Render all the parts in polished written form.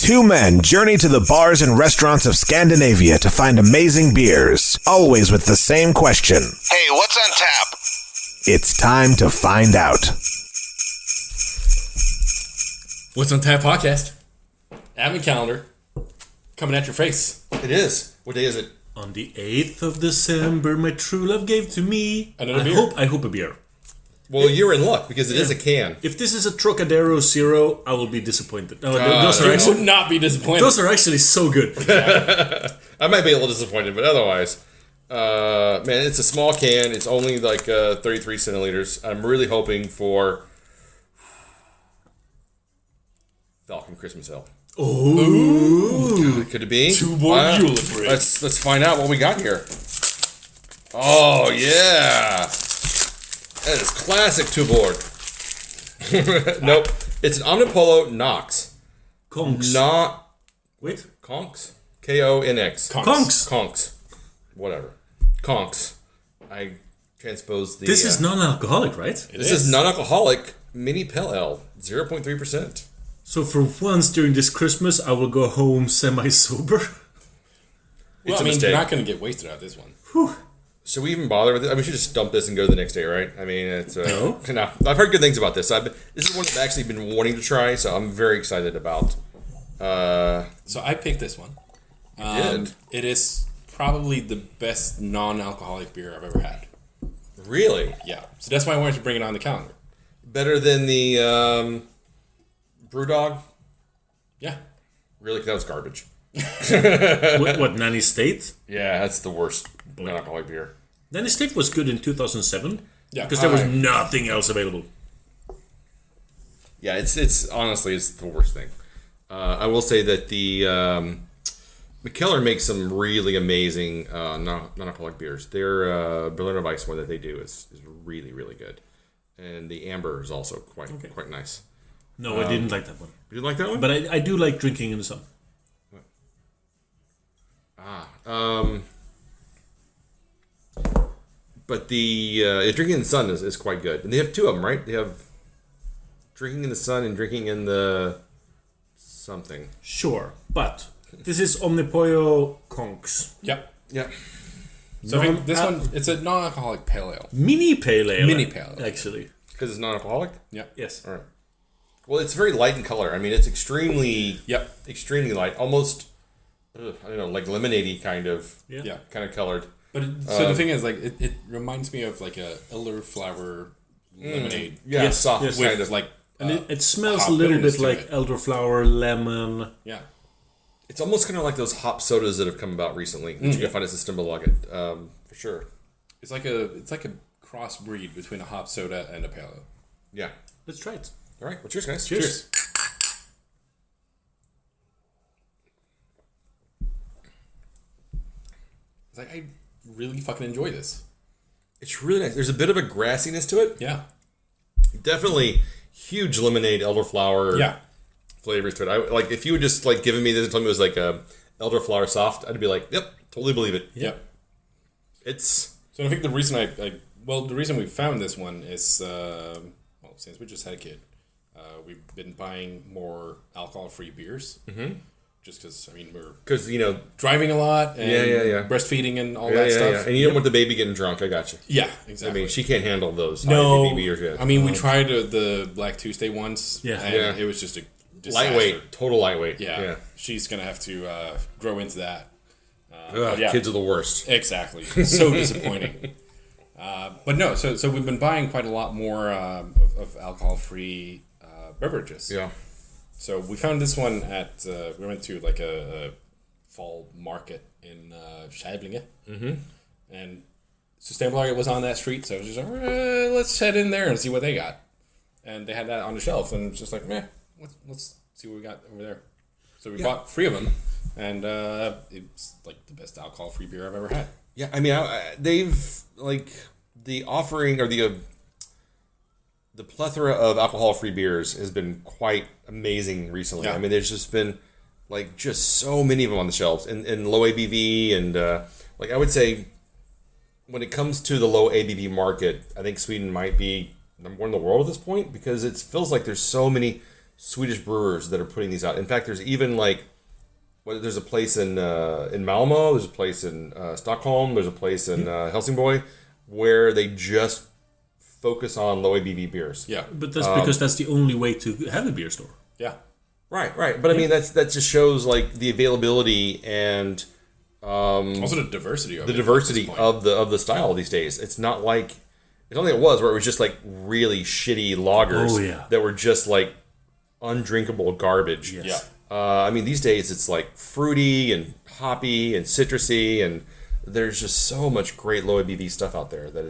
Two men journey to the bars and restaurants of Scandinavia to find amazing beers, always with the same question. Hey, what's on tap? It's time to find out. What's on Tap podcast? Advent calendar coming at your face. It is. What day is it? On the 8th of December, my true love gave to me. Another beer? I hope a beer. Well, you're in luck because it is a can. If this is a Trocadero Zero, I will be disappointed. No, those are You actually, would not be disappointed. those are actually so good. I might be a little disappointed, but otherwise, man, it's a small can. It's only like 33 centiliters. I'm really hoping for Falcon Christmas Ale. Ooh. Could it be? Two more Eula bread. Let's find out what we got here. Oh yeah, that is classic two board. Nope, it's an Omnipollo Konx. Konx. Not Wait. Konx. Konx. Konx. Konx. Whatever. Konx. I transposed the. This is non-alcoholic, right? This is non-alcoholic mini pale ale, 0.3%. So for once during this Christmas, I will go home semi-sober. Well, I mean, you're not going to get wasted out of this one. Whew. Should we even bother with it? I mean, we should just dump this and go the next day, right? I mean, it's No. no. I've heard good things about this. This is one I've actually been wanting to try, so I'm very excited about. So I picked this one. Did It is probably the best non-alcoholic beer I've ever had. really Yeah. So that's why I wanted to bring it on the calendar. better than the Brewdog? Yeah. Really? 'Cause that was garbage. What, Nanny State? Yeah, that's the worst non-alcoholic beer. Nanny State was good in 2007. Yeah. Because there was nothing else available. Yeah, it's honestly it's the worst thing. I will say that the McKellar makes some really amazing non-alcoholic beers. Their Berliner Weiss one that they do is really, really good. And the Amber is also quite nice. No, I didn't like that one. You didn't like that one? But I do like drinking in the sun. But the Drinking in the Sun is quite good. And they have two of them, right? They have Drinking in the Sun and Drinking in the something. Sure, but this is Omnipollo Konx. Yep. Yeah. So I think this one, it's a non-alcoholic pale ale. Mini pale ale. Mini pale ale. Actually. Because it's non-alcoholic? Yep. Yes. All right. Well, it's very light in color. I mean, it's extremely light. Almost, I don't know, like lemonade-y kind of colored. But so the thing is, like, it reminds me of like a elderflower lemonade. Yeah, Yes, soft yes. kind of. Like, And it smells hop a little bitterness bit to like it. elderflower, lemon. Yeah. It's almost kind of like those hop sodas that have come about recently. That you can find at System Logit, for sure. It's like a crossbreed between a hop soda and a pale ale. Yeah. Let's try it. All right. Well, cheers, guys. Cheers. It's like, I really fucking enjoy this. It's really nice. There's a bit of a grassiness to it. Yeah. Definitely huge lemonade, elderflower flavors to it. I like if you would just like given me this and told me it was like a elderflower soft, I'd be like, yep, totally believe it. Yep. It's So I think the reason the reason we found this one is, since we just had a kid, we've been buying more alcohol-free beers. Mm-hmm. Just because, I mean, we're because driving a lot and breastfeeding and all that stuff. Yeah. And you don't want the baby getting drunk. I got you. Yeah, exactly. I mean, she can't handle those no, high beers yet. I mean, we tried the Black Tuesday once, and it was just a disaster. Lightweight, total lightweight. Yeah. She's gonna have to grow into that. Kids are the worst. Exactly. So disappointing. But no, so we've been buying quite a lot more of alcohol-free beverages. Yeah. So we found this one at we went to like a fall market in Scheiblinge, and Systembolaget was on that street, so I was just like, let's head in there and see what they got. And they had that on the shelf, and it's just like, let's see what we got over there. So we bought 3 of them, and it's like the best alcohol-free beer I've ever had. Yeah, I mean, they've like the offering or the plethora of alcohol-free beers has been quite amazing recently. Yeah. I mean, there's just been like just so many of them on the shelves and low ABV and like I would say when it comes to the low ABV market, I think Sweden might be number 1 in the world at this point because it feels like there's so many Swedish brewers that are putting these out. In fact, there's even like, there's a place in Malmo, there's a place in Stockholm, there's a place in Helsingborg where they just focus on low ABV beers. Yeah. But that's because that's the only way to have a beer store. Yeah. Right. But I mean, that just shows like the availability and also the diversity of the style these days. It's not like it was where it was just like really shitty lagers that were just like undrinkable garbage. Yes. Yeah. I mean, these days it's like fruity and hoppy and citrusy, and there's just so much great low ABV stuff out there that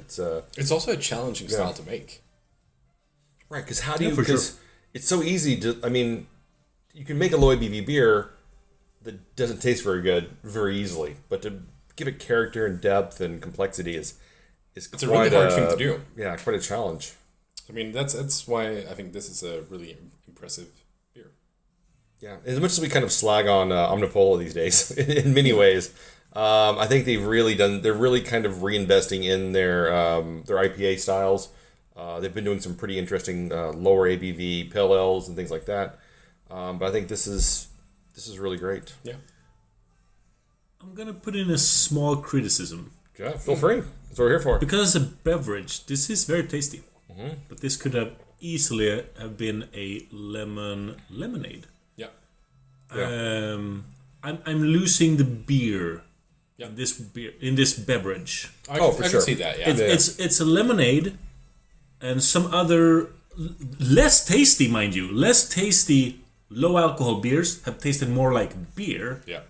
it's also a challenging style to make. Right, because how do you? Because it's so easy to. I mean, you can make a low ABV beer that doesn't taste very good very easily, but to give it character and depth and complexity is it's a really hard thing to do. Yeah, quite a challenge. I mean, that's why I think this is a really impressive beer. Yeah, as much as we kind of slag on Omnipollo these days, in many ways, I think they've really done. They're really kind of reinvesting in their IPA styles. They've been doing some pretty interesting lower ABV pale ales and things like that. But I think this is really great. Yeah. I'm gonna put in a small criticism. Yeah, feel free. That's what we're here for. Because as a beverage, this is very tasty. Mm-hmm. But this could have easily have been a lemonade. Yeah. I'm losing the beer. Yeah. In this beverage. I sure. can see that. Yeah. It's a lemonade, and some other less tasty, mind you, less tasty low alcohol beers have tasted more like beer. Yeah.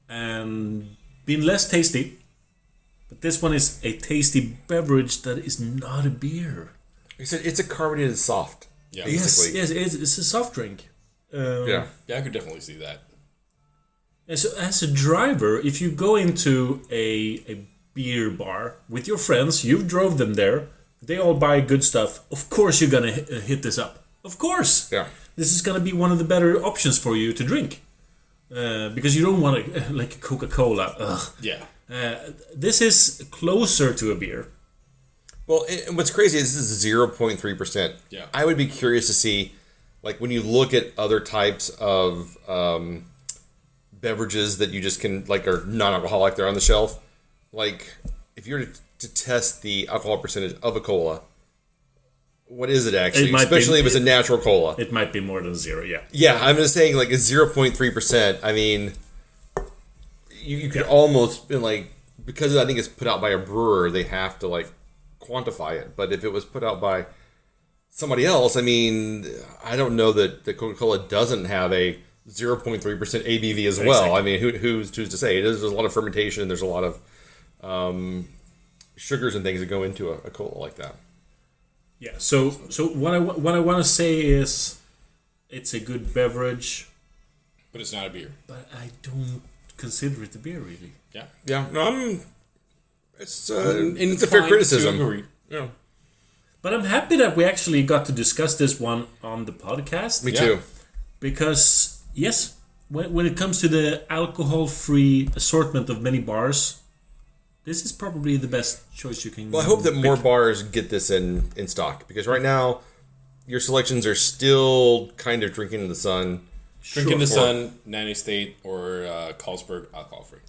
And been less tasty. But this one is a tasty beverage that is not a beer. It's a carbonated soft. Yeah. Basically. Yes, it's a soft drink. Yeah, I could definitely see that. As a driver, if you go into a beer bar with your friends, you drove them there, they all buy good stuff. Of course you're gonna hit this up. Of course. Yeah. This is gonna be one of the better options for you to drink. Because you don't want to, like Coca-Cola. Ugh. Yeah. This is closer to a beer. Well, and what's crazy is this is 0.3%. Yeah. I would be curious to see, like, when you look at other types of beverages that you just can, like, are non-alcoholic, they're on the shelf. Like, if you were to test the alcohol percentage of a cola, what is it actually? Especially if it's a natural cola. It might be more than 0, yeah. Yeah, I'm just saying, like, it's 0.3%. I mean, you could almost, like, because I think it's put out by a brewer, they have to, like, quantify it. But if it was put out by somebody else, I mean, I don't know that the Coca-Cola doesn't have a 0.3% ABV as well. I mean, who's to say? There's a lot of fermentation. There's a lot of sugars and things that go into a cola like that. Yeah. So what I want to say is, it's a good beverage, but it's not a beer. But I don't consider it a beer, really. Yeah. Yeah. No, it's a fair criticism. Yeah. But I'm happy that we actually got to discuss this one on the podcast. Me too. Because, yes, when it comes to the alcohol-free assortment of many bars, this is probably the best choice you can. Well, I hope that more bars get this in stock, because right now your selections are still kind of drinking in the sun. Drinking in the sun, Nanny State, or Carlsberg alcohol-free.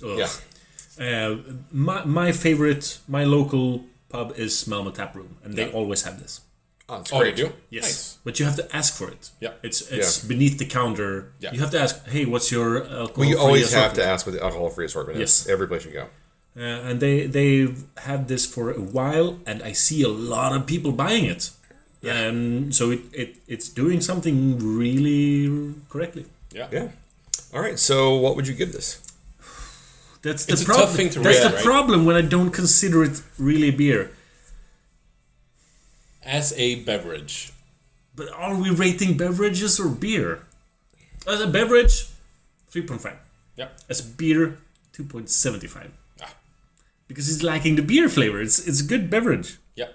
Yeah. My local pub is Malmo Tap Room, and they always have this. Oh, it's great. They do? Yes. Nice. But you have to ask for it. Yeah. It's beneath the counter. Yeah. You have to ask, hey, what's your alcohol-free Well, you always assortment? have to ask what the alcohol-free assortment is. Every place you go. And they've had this for a while, and I see a lot of people buying it. Yeah. And so it's doing something really correctly. Yeah. Yeah. All right. So what would you give this? It's a tough thing to rate, That's the problem when I don't consider it really beer. As a beverage. But are we rating beverages or beer? As a beverage, 3.5. Yep. As a beer, 2.75. Because it's lacking the beer flavor. It's a good beverage. Yep.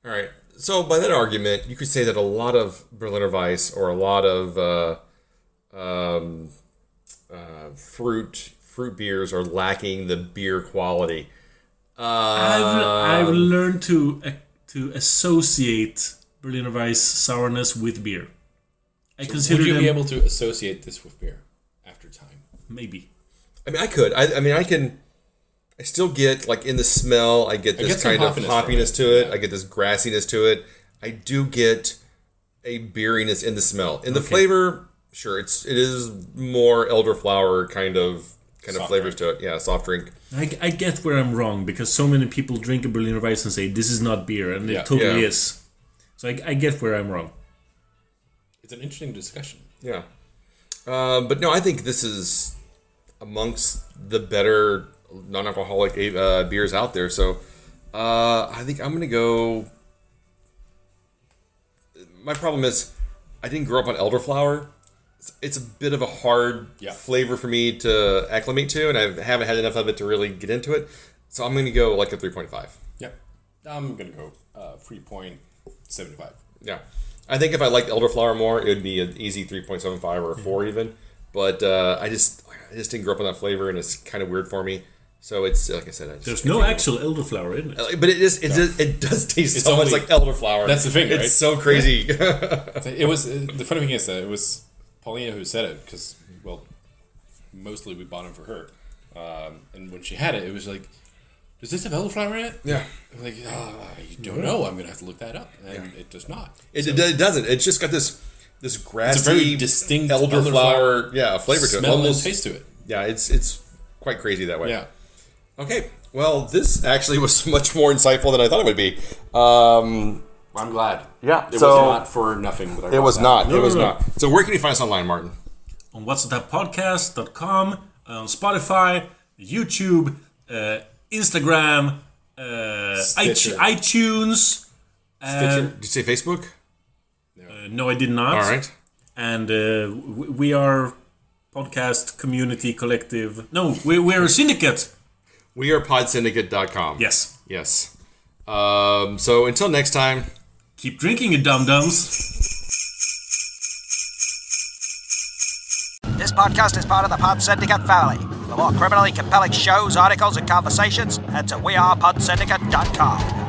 All right. So by that argument, you could say that a lot of Berliner Weiss or a lot of fruit beers are lacking the beer quality. I've learned to associate Berliner Weiss sourness with beer. I So consider would you them be able to associate this with beer after time? maybe. I mean, I could. I still get, like, in the smell, I get this some kind of hoppiness hoppiness from it. to it. Yeah. I get this grassiness to it. I do get a beeriness in the smell. In the flavor, sure, it is more elderflower kind of Soft flavors drink. to it. Yeah, soft drink. I get where I'm wrong because so many people drink a Berliner Weiss and say this is not beer, and Yeah. it totally Yeah. is. So I get where I'm wrong. It's an interesting discussion. Yeah. But no, I think this is amongst the better non-alcoholic beers out there. So I think I'm going to go... My problem is I didn't grow up on elderflower. It's a bit of a hard flavor for me to acclimate to, and I haven't had enough of it to really get into it. So I'm going to go like a 3.5. Yeah. I'm going to go 3.75. Yeah. I think if I liked elderflower more, it would be an easy 3.75 or a 4 even. But I just didn't grow up on that flavor, and it's kind of weird for me. So it's, like I said... There's no actual elderflower in it. But it does taste so much like elderflower. That's the thing, right? It's so crazy. It was the funny thing is that it was Paulina who said it because, well, mostly we bought them for her, and when she had it, it was like, "Does this have elderflower in it?" Yeah. I'm like, you don't know. I'm gonna have to look that up, and it does not. It doesn't. It's just got this grassy, It's a very distinct elderflower flavor to it. Smell Almost and taste to it. Yeah, it's quite crazy that way. Yeah. Okay. Well, this actually was much more insightful than I thought it would be. Well, I'm glad. Yeah, It so- was not for nothing. That I It brought was that. not. No, It was no, no. not. So where can you find us online, Martin? On whatsthappodcast.com, on Spotify, YouTube, Instagram, Stitcher. iTunes. Stitcher. Did you say Facebook? No, I did not. All right. And we are podcast community collective. No, we're a syndicate. We are podsyndicate.com. Yes. Yes. So until next time. Keep drinking, you dum-dums. This podcast is part of the Pod Syndicate family. For more criminally compelling shows, articles, and conversations, head to wearepodsyndicate.com.